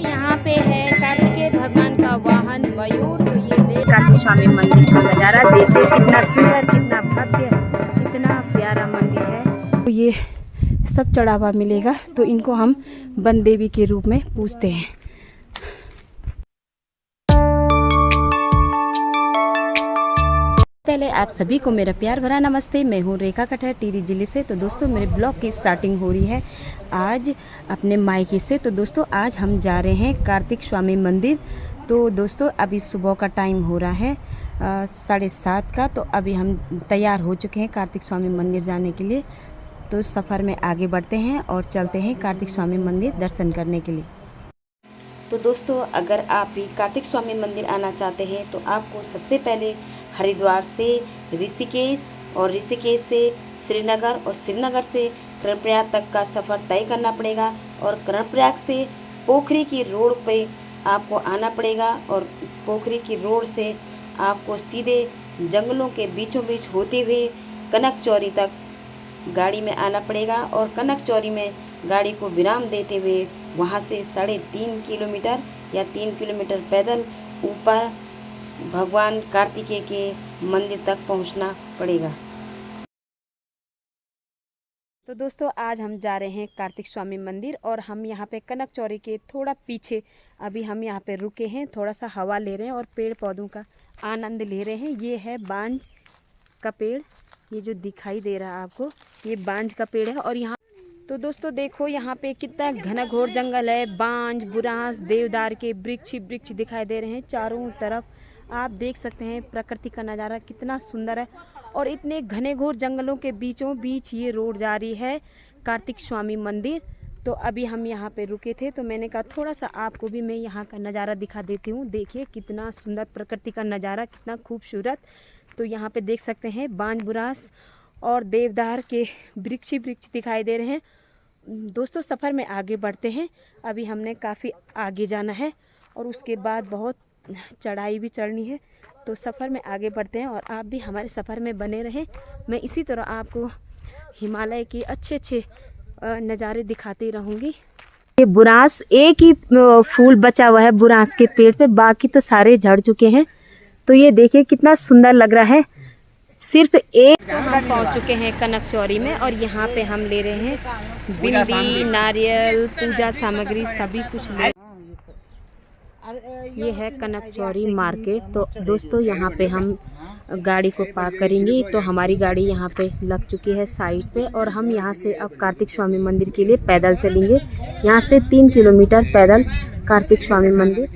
यहाँ पे है कार्तिकेय भगवान का वाहन मयूर। तो ये देख कार्तिक स्वामी मंदिर का नज़ारा देखिए, कितना सुंदर, कितना भव्य, कितना प्यारा मंदिर है। तो ये सब चढ़ावा मिलेगा, तो इनको हम वन देवी के रूप में पूजते हैं। पहले आप सभी को मेरा प्यार भरा नमस्ते। मैं हूँ रेखा कटहर, टिहरी जिले से। तो दोस्तों मेरे ब्लॉग की स्टार्टिंग हो रही है आज अपने मायके से। तो दोस्तों आज हम जा रहे हैं कार्तिक स्वामी मंदिर। तो दोस्तों अभी सुबह का टाइम हो रहा है 7:30 का। तो अभी हम तैयार हो चुके हैं कार्तिक स्वामी मंदिर जाने के लिए। तो सफ़र में आगे बढ़ते हैं और चलते हैं कार्तिक स्वामी मंदिर दर्शन करने के लिए। तो दोस्तों अगर आप भी कार्तिक स्वामी मंदिर आना चाहते हैं तो आपको सबसे पहले हरिद्वार से ऋषिकेश और ऋषिकेश से श्रीनगर और श्रीनगर से कर्णप्रयाग तक का सफ़र तय करना पड़ेगा। और कर्णप्रयाग से पोखरी की रोड पे आपको आना पड़ेगा। और पोखरी की रोड से आपको सीधे जंगलों के बीचों बीच होते हुए कनक चौरी तक गाड़ी में आना पड़ेगा। और कनक चौरी में गाड़ी को विराम देते हुए वहाँ से 3.5 किलोमीटर या 3 किलोमीटर पैदल ऊपर भगवान कार्तिकेय के मंदिर तक पहुँचना पड़ेगा। तो दोस्तों आज हम जा रहे हैं कार्तिक स्वामी मंदिर और हम यहाँ पे कनक चौरी के थोड़ा पीछे अभी हम यहाँ पे रुके हैं, थोड़ा सा हवा ले रहे हैं और पेड़ पौधों का आनंद ले रहे हैं। ये है बांज का पेड़, ये जो दिखाई दे रहा है आपको, ये बांज का पेड़ है। और यहाँ तो दोस्तों देखो यहाँ पे कितना घना घोर जंगल है। बांज, बुरांस, देवदार के वृक्ष दिखाई दे रहे हैं चारों तरफ। आप देख सकते हैं प्रकृति का नज़ारा कितना सुंदर है। और इतने घने घोर जंगलों के बीचों बीच ये रोड जा रही है कार्तिक स्वामी मंदिर। तो अभी हम यहाँ पे रुके थे तो मैंने कहा थोड़ा सा आपको भी मैं यहाँ का नज़ारा दिखा देती हूँ। देखिए कितना सुंदर प्रकृति का नज़ारा, कितना खूबसूरत। तो यहाँ पे देख सकते हैं बांज, बुरांस और देवदार के वृक्ष दिखाई दे रहे हैं। दोस्तों सफ़र में आगे बढ़ते हैं। अभी हमने काफ़ी आगे जाना है और उसके बाद बहुत चढ़ाई भी चढ़नी है। तो सफ़र में आगे बढ़ते हैं और आप भी हमारे सफ़र में बने रहें। मैं इसी तरह आपको हिमालय के अच्छे नज़ारे दिखाती रहूँगी। ये बुरांस एक ही फूल बचा हुआ है बुरांस के पेड़ पे, बाकी तो सारे झड़ चुके हैं। तो ये देखिए कितना सुंदर लग रहा है। सिर्फ एक हम पहुंच चुके हैं कनक चौरी में और यहाँ पे हम ले रहे हैं बिंदी, नारियल, पूजा सामग्री सभी कुछ ले। ये है कनक चौरी मार्केट। तो दोस्तों यहाँ पे हम गाड़ी को पार्क करेंगे। तो हमारी गाड़ी यहाँ पे लग चुकी है साइड पे और हम यहाँ से अब कार्तिक स्वामी मंदिर के लिए पैदल चलेंगे। यहाँ से 3 किलोमीटर पैदल कार्तिक स्वामी मंदिर।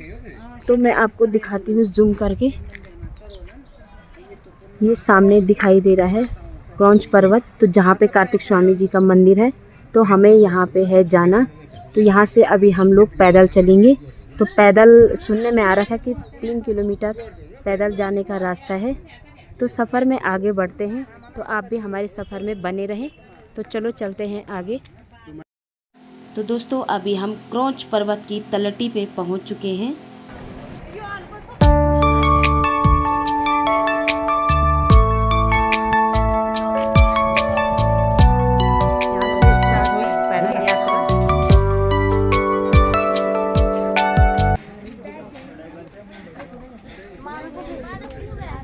तो मैं आपको दिखाती हूँ जूम करके। ये सामने दिखाई दे रहा है क्रौंच पर्वत, तो जहाँ पे कार्तिक स्वामी जी का मंदिर है। तो हमें यहाँ पे है जाना। तो यहाँ से अभी हम लोग पैदल चलेंगे। तो पैदल सुनने में आ रहा है कि 3 किलोमीटर पैदल जाने का रास्ता है। तो सफ़र में आगे बढ़ते हैं। तो आप भी हमारे सफ़र में बने रहें। तो चलो चलते हैं आगे। तो दोस्तों अभी हम क्रौंच पर्वत की तलहटी पे पहुँच चुके हैं।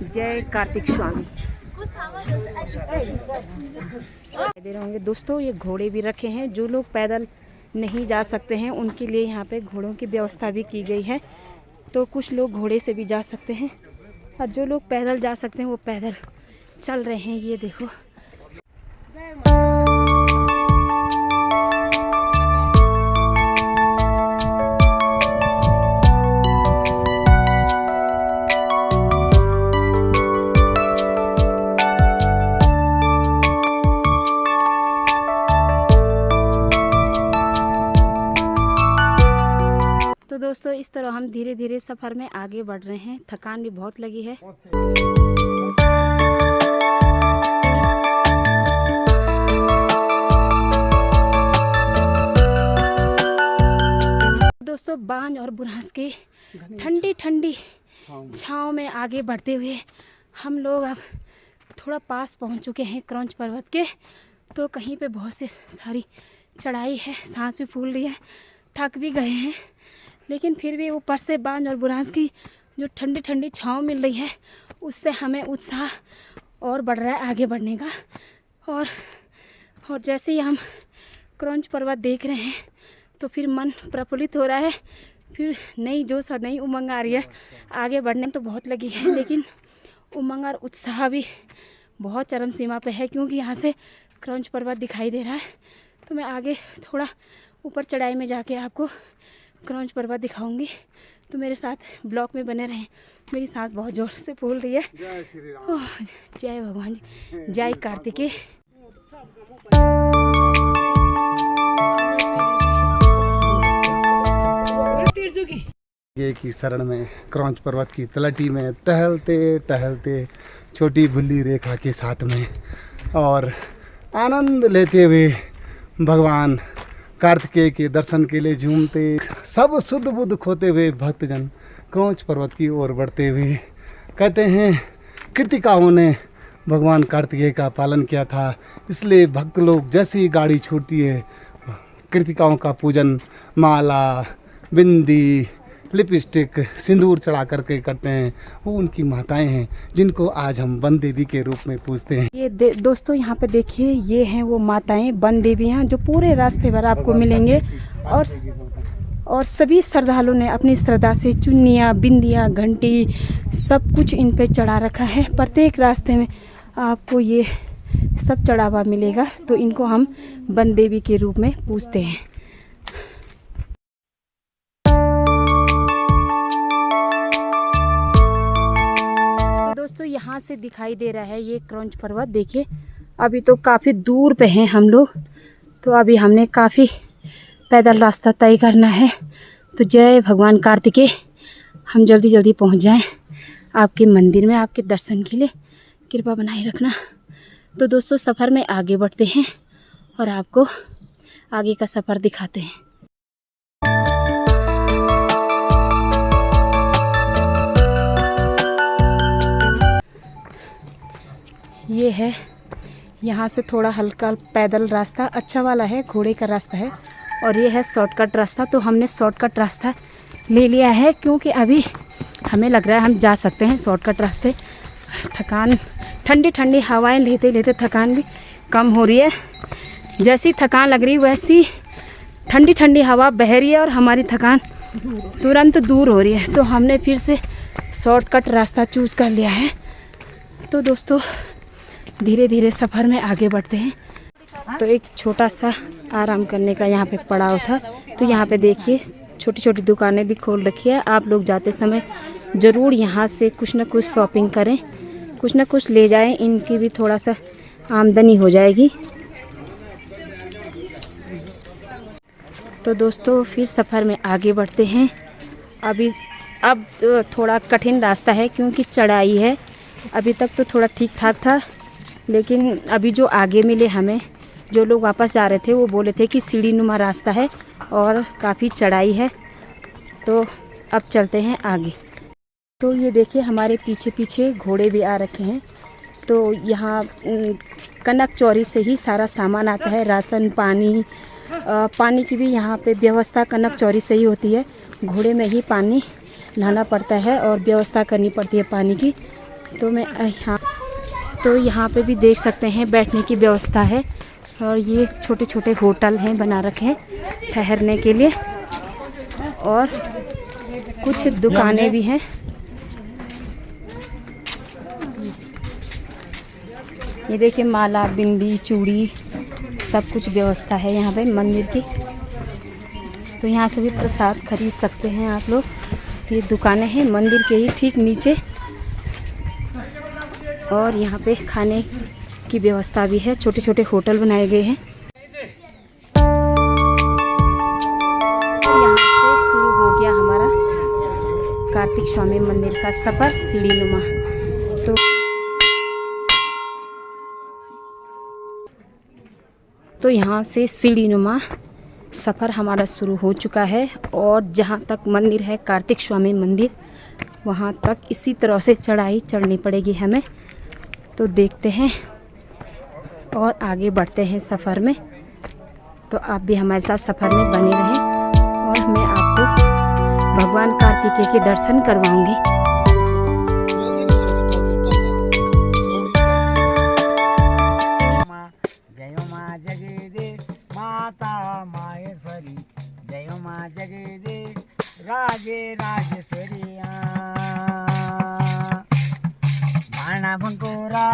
जय कार्तिक स्वामी। दे रहे होंगे दोस्तों ये घोड़े भी रखे हैं। जो लोग पैदल नहीं जा सकते हैं उनके लिए यहाँ पे घोड़ों की व्यवस्था भी की गई है। तो कुछ लोग घोड़े से भी जा सकते हैं और जो लोग पैदल जा सकते हैं वो पैदल चल रहे हैं। ये देखो दोस्तों इस तरह हम धीरे धीरे सफ़र में आगे बढ़ रहे हैं। थकान भी बहुत लगी है। दोस्तों बांज और बुरांस के ठंडी ठंडी छाँव में आगे बढ़ते हुए हम लोग अब थोड़ा पास पहुंच चुके हैं क्रौंच पर्वत के। तो कहीं पे बहुत सी सारी चढ़ाई है, सांस भी फूल रही है, थक भी गए हैं। लेकिन फिर भी ऊपर से बांज और बुरांस की जो ठंडी ठंडी छाँव मिल रही है उससे हमें उत्साह और बढ़ रहा है आगे बढ़ने का। और जैसे ही हम क्रॉन्च पर्वत देख रहे हैं तो फिर मन प्रफुल्लित हो रहा है, फिर नई जोश और नई उमंग आ रही है। आगे बढ़ने तो बहुत लगी है, लेकिन उमंग और उत्साह भी बहुत चरम सीमा पे है, क्योंकि यहाँ से क्रॉन्च पर्वत दिखाई दे रहा है। तो मैं आगे थोड़ा ऊपर चढ़ाई में जाके आपको क्रॉन्च पर्वत दिखाऊंगी, तो मेरे साथ ब्लॉग में बने रहें। मेरी सांस बहुत ज़ोर से फूल रही है। जय श्री राम। जय भगवान जी, जय कार्तिकेय। ये की शरण में क्रॉन्च पर्वत की तलहटी में टहलते टहलते छोटी बुल्ली रेखा के साथ में और आनंद लेते हुए भगवान कार्तिकेय के दर्शन के लिए झूमते सब शुद्ध बुद्ध खोते हुए भक्तजन क्रॉन्च पर्वत की ओर बढ़ते हुए कहते हैं कृतिकाओं ने भगवान कार्तिकेय का पालन किया था, इसलिए भक्त लोग जैसे ही गाड़ी छूटती है कृतिकाओं का पूजन माला, बिंदी, लिपस्टिक, सिंदूर चढ़ा करके करते हैं। वो उनकी माताएं हैं जिनको आज हम वन देवी के रूप में पूजते हैं। ये दोस्तों यहाँ पे देखिए, ये हैं वो माताएं वन देवियाँ जो पूरे रास्ते भर आपको मिलेंगे। और सभी श्रद्धालुओं ने अपनी श्रद्धा से चुन्नियाँ, बिंदियाँ, घंटी सब कुछ इन पे चढ़ा रखा है। प्रत्येक रास्ते में आपको ये सब चढ़ावा मिलेगा, तो इनको हम वन देवी के रूप में पूजते हैं। तो दोस्तों यहाँ से दिखाई दे रहा है ये क्रॉन्च पर्वत। देखिए अभी तो काफ़ी दूर पे हैं हम लोग, तो अभी हमने काफ़ी पैदल रास्ता तय करना है। तो जय भगवान कार्तिकेय, हम जल्दी जल्दी पहुँच जाएं आपके मंदिर में। आपके दर्शन के लिए कृपा बनाए रखना। तो दोस्तों सफ़र में आगे बढ़ते हैं और आपको आगे का सफ़र दिखाते हैं। ये है यहाँ से थोड़ा हल्का पैदल रास्ता, अच्छा वाला है, घोड़े का रास्ता है। और ये है शॉर्टकट रास्ता। तो हमने शॉर्टकट रास्ता ले लिया है, क्योंकि अभी हमें लग रहा है हम जा सकते हैं शॉर्टकट रास्ते। थकान, ठंडी ठंडी हवाएं लेते लेते थकान भी कम हो रही है। जैसी थकान लग रही वैसी ठंडी ठंडी हवा बह रही है और हमारी थकान तुरंत दूर हो रही है। तो हमने फिर से शॉर्टकट रास्ता चूज़ कर लिया है। तो दोस्तों धीरे धीरे सफ़र में आगे बढ़ते हैं। तो एक छोटा सा आराम करने का यहाँ पे पड़ाव था। तो यहाँ पे देखिए छोटी छोटी दुकानें भी खोल रखी है। आप लोग जाते समय ज़रूर यहाँ से कुछ ना कुछ शॉपिंग करें, कुछ ना कुछ ले जाएं, इनकी भी थोड़ा सा आमदनी हो जाएगी। तो दोस्तों फिर सफ़र में आगे बढ़ते हैं। अब थोड़ा कठिन रास्ता है, क्योंकि चढ़ाई है। अभी तक तो थोड़ा ठीक ठाक था, लेकिन अभी जो आगे मिले हमें, जो लोग वापस जा रहे थे, वो बोले थे कि सीढ़ी नुमा रास्ता है और काफ़ी चढ़ाई है। तो अब चलते हैं आगे। तो ये देखिए हमारे पीछे पीछे घोड़े भी आ रखे हैं। तो यहाँ कनक चौरी से ही सारा सामान आता है, राशन, पानी की भी यहाँ पे व्यवस्था कनक चौरी से ही होती है। घोड़े में ही पानी लाना पड़ता है और व्यवस्था करनी पड़ती है पानी की। तो यहाँ पे भी देख सकते हैं बैठने की व्यवस्था है। और ये छोटे छोटे होटल हैं बना रखे हैं ठहरने के लिए, और कुछ दुकानें भी हैं। ये देखिए माला, बिंदी, चूड़ी सब कुछ व्यवस्था है यहाँ पे मंदिर की। तो यहाँ से भी प्रसाद खरीद सकते हैं आप लोग। ये दुकानें हैं मंदिर के ही ठीक नीचे, और यहाँ पे खाने की व्यवस्था भी है। छोटे छोटे होटल बनाए गए हैं। यहाँ से शुरू हो गया हमारा कार्तिक स्वामी मंदिर का सफ़र सीढ़ीनुमा। तो यहाँ से सीढ़ीनुमा सफ़र हमारा शुरू हो चुका है। और जहाँ तक मंदिर है कार्तिक स्वामी मंदिर, वहाँ तक इसी तरह से चढ़ाई चढ़नी पड़ेगी हमें। तो देखते हैं और आगे बढ़ते हैं सफ़र में। तो आप भी हमारे साथ सफ़र में बने रहें और मैं आपको भगवान कार्तिकेय के दर्शन करवाऊंगी। जय माँ जगदे माता माहेश्वरी, जय माँ जगदे राजे राजेश्वरी।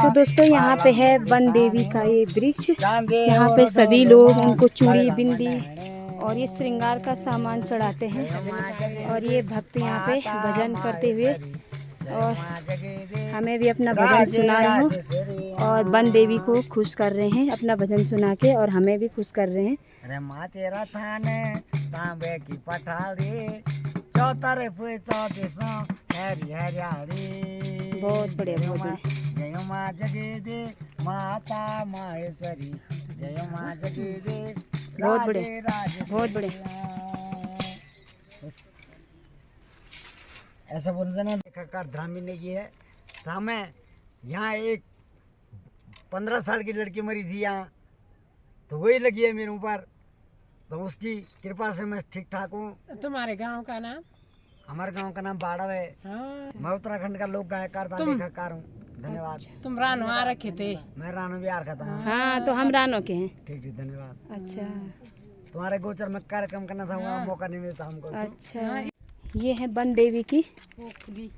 तो दोस्तों यहाँ पे है वन देवी का ये वृक्ष। यहाँ पे सभी लोग उनको चूड़ी बिंदी और ये श्रृंगार का सामान चढ़ाते हैं और ये भक्त यहाँ पे भजन करते हुए, और हमें भी अपना भजन सुना रहे हो और वन देवी को खुश कर रहे हैं अपना भजन सुना के, और हमें भी खुश कर रहे हैं। अरे माँ तेरा थान तांबे की पठारी, चौतरफ चौदिशों हरी हरियाली। बहुत बढ़िया, बहुत बढ़िया। जय माँ जगदे माता माहेश्वरी, जय माँ जगदे बहुत बढ़िया, बहुत बढ़िया। ऐसा बोलते ना, लेखाकार धामी ने की है। था मैं यहाँ एक 15 साल की लड़की मरी थी यहाँ, तो वही लगी है मेरे ऊपर, तो उसकी कृपा से मैं ठीक ठाक हूँ। तुम्हारे गांव का नाम? हमारे गांव का नाम बाड़व है। हाँ। मैं उत्तराखंड का लोक गायकार था, लेखाकार हूँ। धन्यवाद। तुम रानो आ रखे थे? मैं रानो बिहार का था। हाँ, तो हम रानो के हैं। ठीक ठीक, धन्यवाद। अच्छा, तुम्हारे गोचर में कार्यक्रम करना था, वहाँ मौका नहीं मिलता हमको। अच्छा। ये है वन देवी की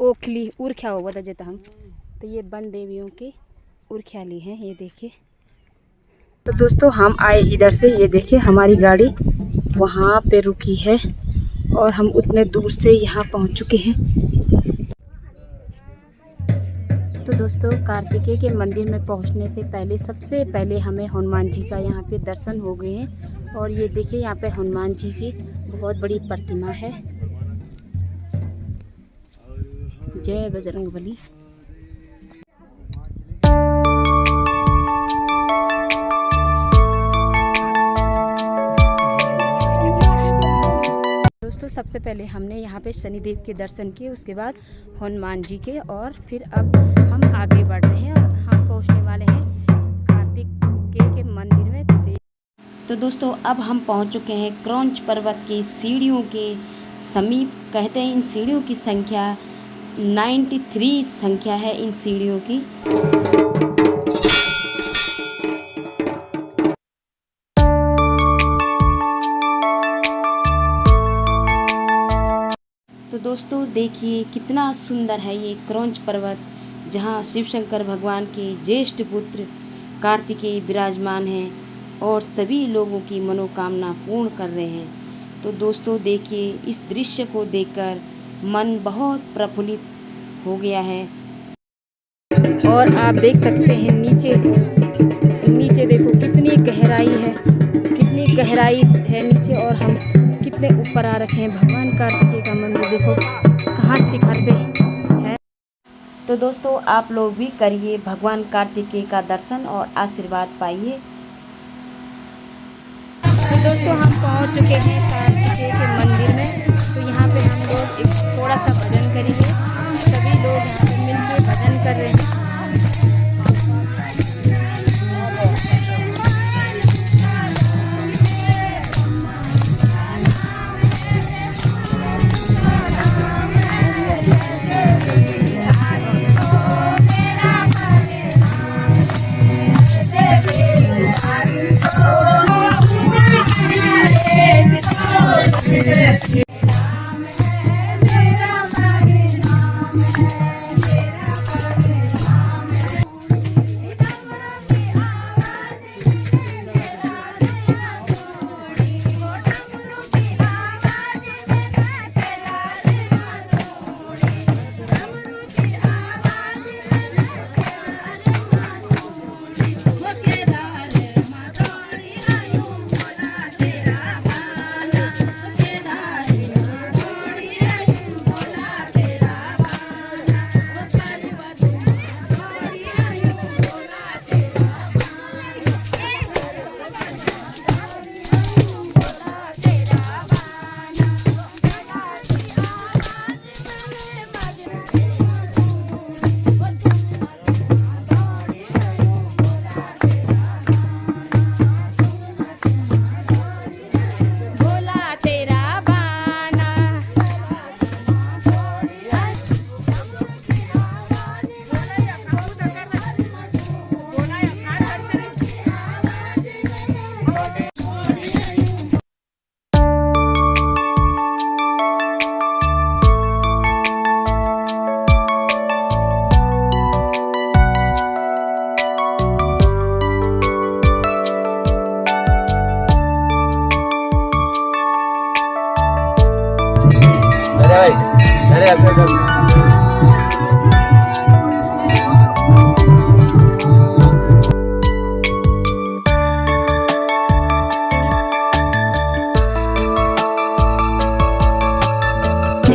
ओखली उर्ख्या हो बता जेता हम, तो ये वन देवियों की उर्ख्याली है, ये देखिए। तो दोस्तों हम आए इधर से, ये देखिए हमारी गाड़ी वहाँ पे रुकी है और हम उतने दूर से यहाँ पहुँच चुके हैं। तो दोस्तों कार्तिकेय के मंदिर में पहुँचने से पहले सबसे पहले हमें हनुमान जी का यहाँ पे दर्शन हो गए हैं, और ये देखिए यहाँ पे हनुमान जी की बहुत बड़ी प्रतिमा है। जय बजरंगबली। दोस्तों सबसे पहले हमने यहाँ पे शनिदेव के दर्शन किए, उसके बाद हनुमान जी के, और फिर अब हम आगे बढ़ रहे हैं और हम पहुँचने वाले हैं कार्तिकेय के मंदिर में। तो दोस्तों अब हम पहुँच चुके हैं क्रौंच पर्वत की सीढ़ियों के समीप। कहते हैं इन सीढ़ियों की संख्या 93 संख्या है इन सीढ़ियों की। तो दोस्तों देखिए कितना सुंदर है ये क्रौंच पर्वत, जहाँ शिव शंकर भगवान के ज्येष्ठ पुत्र कार्तिकेय विराजमान हैं और सभी लोगों की मनोकामना पूर्ण कर रहे हैं। तो दोस्तों देखिए इस दृश्य को देखकर मन बहुत प्रफुल्लित हो गया है। और आप देख सकते हैं नीचे देखो कितनी गहराई है, कितनी गहराई है नीचे, और हम कितने ऊपर आ रखे हैं। भगवान कार्तिकेय का मंदिर देखो कहाँ शिखर पे है। तो दोस्तों आप लोग भी करिए भगवान कार्तिकेय का दर्शन और आशीर्वाद पाइए। तो दोस्तों हम पहुंच चुके हैं कार्तिकेय के मंदिर में। तो यहाँ पे हम लोग एक थोड़ा सा भजन करेंगे, सभी लोग यहाँ पे मिलकर भजन कर रहे हैं।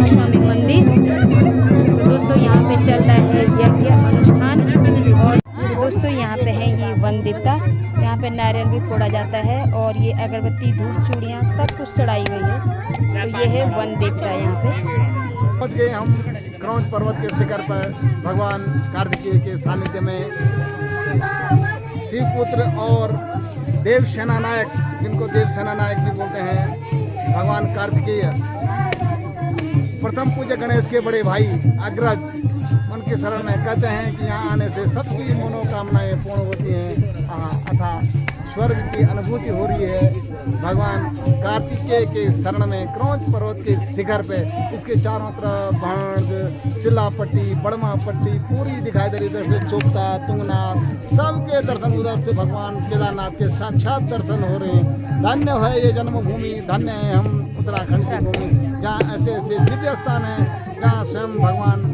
स्वामी मंदिर। तो दोस्तों यहाँ पे चल रहा है यज्ञ अनुष्ठान। और दोस्तों यहाँ पे है ये वंदिता, यहाँ पे नारियल भी फोड़ा जाता है और ये अगरबत्ती धूप चूड़ियाँ सब कुछ चढ़ाई गई है। तो ये है वंदिता। यहाँ पे पहुंच गए हम क्रौंच पर्वत के शिखर पर भगवान कार्तिकेय के सानिध्य में। शिवपुत्र और देव सेना नायक, जिनको देव सेना नायक भी बोलते हैं, भगवान कार्तिकेय प्रथम पूज्य गणेश के बड़े भाई अग्रज, उनके शरण में कहते हैं कि यहाँ आने से सबकी मनोकामनाएं पूर्ण होती हैं अथा स्वर्ग की अनुभूति हो रही है। भगवान कार्तिकेय के शरण में क्रौंच पर्वत के शिखर पे, इसके चारों तरफ भांड, सिल्लापट्टी, बड़मा पट्टी पूरी दिखाई दे रही। इधर से चोपता, तुंगनाथ, सबके दर्शन, उधर से भगवान केदारनाथ के साक्षात दर्शन हो रहे हैं। धन्य है ये जन्मभूमि, धन्य है हम उत्तराखंड की भूमि, जहाँ ऐसे ऐसे दिव्य स्थान है, जहाँ स्वयं भगवान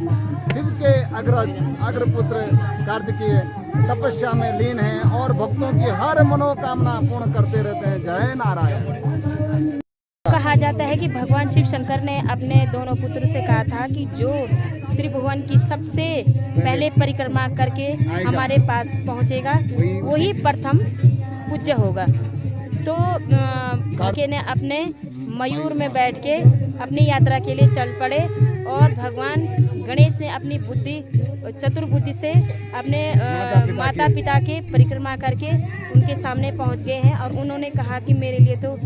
शिव के अग्रपुत्र कार्तिकेय तपस्या में लीन हैं और भक्तों की हर मनोकामना पूर्ण करते रहते हैं। जय नारायण। कहा जाता है कि भगवान शिव शंकर ने अपने दोनों पुत्र से कहा था कि जो त्रिभुवन की सबसे पहले परिक्रमा करके हमारे पास पहुंचेगा वही प्रथम पूज्य होगा। तो काके ने अपने मयूर में बैठ के अपनी यात्रा के लिए चल पड़े और भगवान गणेश ने अपनी बुद्धि, चतुर्बुद्धि से अपने माता पिता के परिक्रमा करके उनके सामने पहुंच गए हैं। और उन्होंने कहा कि मेरे लिए तो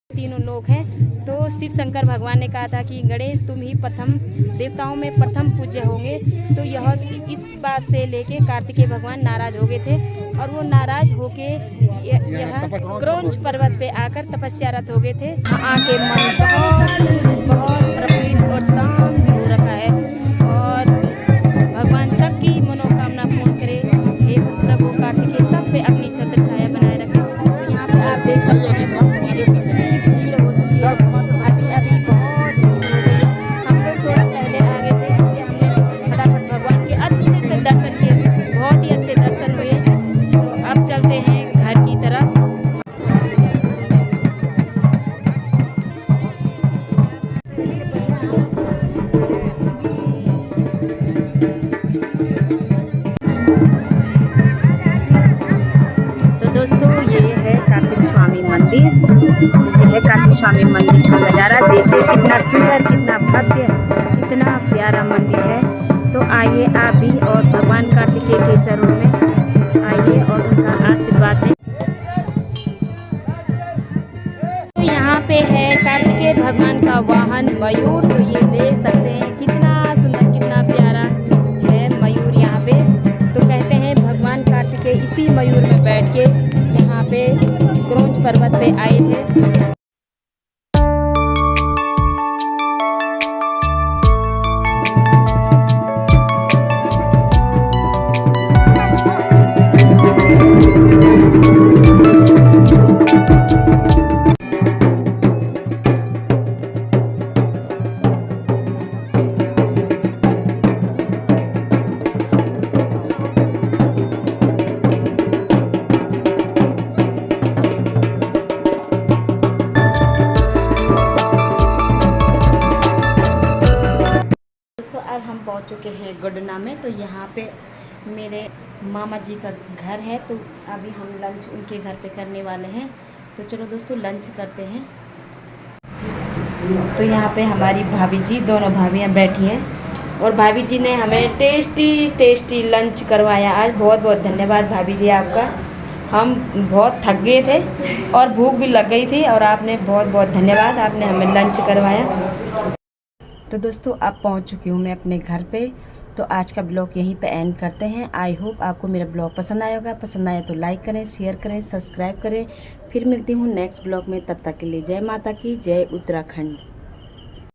तीनों लोग हैं। तो शिव शंकर भगवान ने कहा था कि गणेश तुम ही प्रथम देवताओं में प्रथम पूज्य होंगे। तो यह इस बात से लेके कार्तिकेय भगवान नाराज हो गए थे और वो नाराज होके यह क्रौंच पर्वत पे आकर तपस्यारत हो गए थे। आके मन बहुत प्रफुल्लित और शांत हो रखा है और भगवान सबकी मनोकामना पूर्ण करे। हे प्रभु कार्तिकेय सब पे अपनी छत्र छाया बनाए रखे। तो यहाँ पे आप देख सकते हैं कार्तिक स्वामी मंदिर का नज़ारा देखिए, कितना सुंदर, कितना भव्य, कितना प्यारा मंदिर है। तो आइए आप भी और भगवान कार्तिकेय के चरणों में आइए और उनका आशीर्वाद लें। तो यहाँ पे है कार्तिकेय भगवान का वाहन मयूर। तो ये देख सकते हैं कितना सुंदर, कितना प्यारा है मयूर यहाँ पे। तो कहते हैं भगवान कार्तिकेय इसी मयूर में बैठ के यहाँ पे क्रौंच पर्वत पे आए थे। हम पहुंच चुके हैं गुडना में। तो यहाँ पे मेरे मामा जी का घर है। तो अभी हम लंच उनके घर पे करने वाले हैं। तो चलो दोस्तों लंच करते हैं। तो यहाँ पे हमारी भाभी जी, दोनों भाभियाँ बैठी हैं और भाभी जी ने हमें टेस्टी लंच करवाया आज। बहुत बहुत धन्यवाद भाभी जी आपका। हम बहुत थक गए थे और भूख भी लग गई थी और आपने बहुत बहुत धन्यवाद, आपने हमें लंच करवाया। तो दोस्तों अब पहुंच चुकी हूं मैं अपने घर पे। तो आज का ब्लॉग यहीं पे एंड करते हैं। आई होप आपको मेरा ब्लॉग पसंद आया होगा। पसंद आया तो लाइक करें, शेयर करें, सब्सक्राइब करें। फिर मिलती हूं नेक्स्ट ब्लॉग में। तब तक के लिए जय माता की, जय उत्तराखंड।